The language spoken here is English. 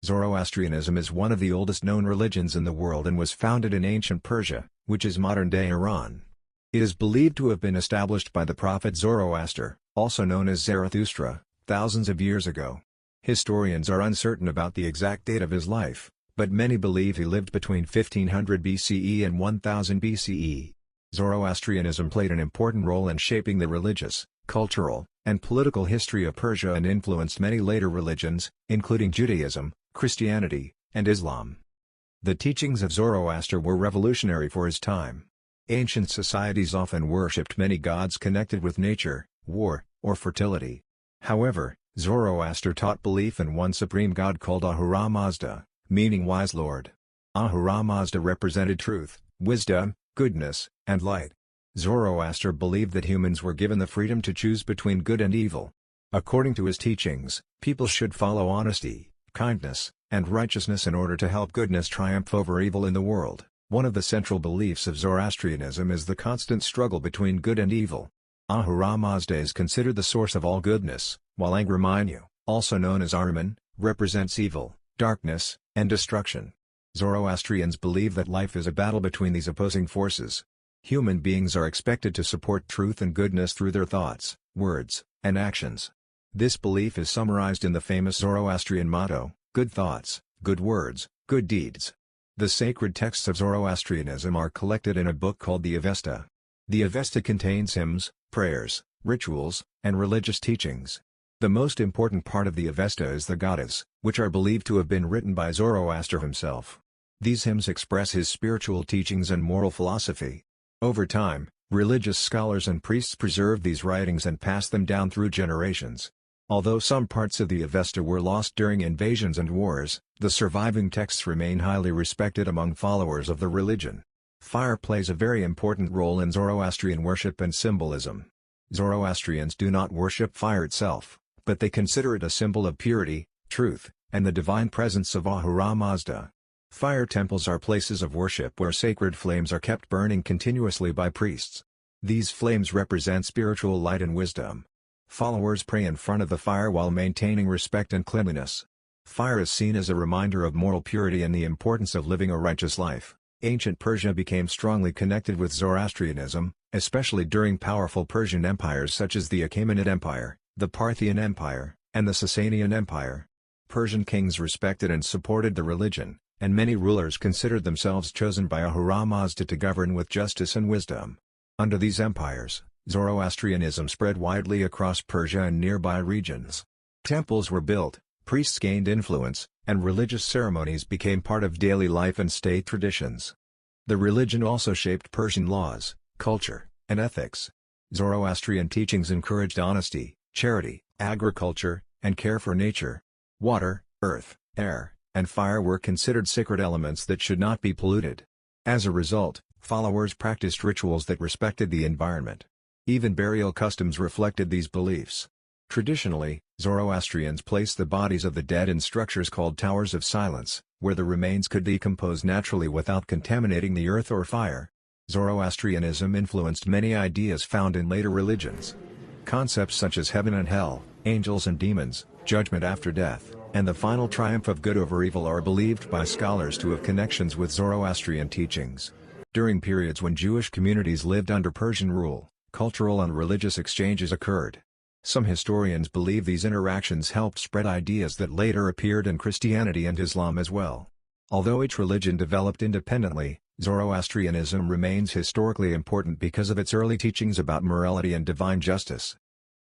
Zoroastrianism is one of the oldest known religions in the world and was founded in ancient Persia, which is modern-day Iran. It is believed to have been established by the prophet Zoroaster, also known as Zarathustra, thousands of years ago. Historians are uncertain about the exact date of his life, but many believe he lived between 1500 BCE and 1000 BCE. Zoroastrianism played an important role in shaping the religious, cultural, and political history of Persia and influenced many later religions, including Judaism, Christianity, and Islam. The teachings of Zoroaster were revolutionary for his time. Ancient societies often worshipped many gods connected with nature, war, or fertility. However, Zoroaster taught belief in one supreme god called Ahura Mazda, meaning wise lord. Ahura Mazda represented truth, wisdom, goodness, and light. Zoroaster believed that humans were given the freedom to choose between good and evil. According to his teachings, people should follow honesty, kindness, and righteousness in order to help goodness triumph over evil in the world. One of the central beliefs of Zoroastrianism is the constant struggle between good and evil. Ahura Mazda is considered the source of all goodness, while Ahrimanyu, also known as Ahriman, represents evil, darkness, and destruction. Zoroastrians believe that life is a battle between these opposing forces. Human beings are expected to support truth and goodness through their thoughts, words, and actions. This belief is summarized in the famous Zoroastrian motto, "Good thoughts, good words, good deeds." The sacred texts of Zoroastrianism are collected in a book called the Avesta. The Avesta contains hymns, prayers, rituals, and religious teachings. The most important part of the Avesta is the Gathas, which are believed to have been written by Zoroaster himself. These hymns express his spiritual teachings and moral philosophy. Over time, religious scholars and priests preserved these writings and passed them down through generations. Although some parts of the Avesta were lost during invasions and wars, the surviving texts remain highly respected among followers of the religion. Fire plays a very important role in Zoroastrian worship and symbolism. Zoroastrians do not worship fire itself, but they consider it a symbol of purity, truth, and the divine presence of Ahura Mazda. Fire temples are places of worship where sacred flames are kept burning continuously by priests. These flames represent spiritual light and wisdom. Followers pray in front of the fire while maintaining respect and cleanliness. Fire is seen as a reminder of moral purity and the importance of living a righteous life. Ancient Persia became strongly connected with Zoroastrianism, especially during powerful Persian empires such as the Achaemenid Empire, the Parthian Empire, and the Sasanian Empire. Persian kings respected and supported the religion, and many rulers considered themselves chosen by Ahura Mazda to govern with justice and wisdom. Under these empires, Zoroastrianism spread widely across Persia and nearby regions. Temples were built, priests gained influence, and religious ceremonies became part of daily life and state traditions. The religion also shaped Persian laws, culture, and ethics. Zoroastrian teachings encouraged honesty, charity, agriculture, and care for nature. Water, earth, air, and fire were considered sacred elements that should not be polluted. As a result, followers practiced rituals that respected the environment. Even burial customs reflected these beliefs. Traditionally, Zoroastrians placed the bodies of the dead in structures called towers of silence, where the remains could decompose naturally without contaminating the earth or fire. Zoroastrianism influenced many ideas found in later religions. Concepts such as heaven and hell, angels and demons, judgment after death, and the final triumph of good over evil are believed by scholars to have connections with Zoroastrian teachings. During periods when Jewish communities lived under Persian rule, cultural and religious exchanges occurred. Some historians believe these interactions helped spread ideas that later appeared in Christianity and Islam as well. Although each religion developed independently, Zoroastrianism remains historically important because of its early teachings about morality and divine justice.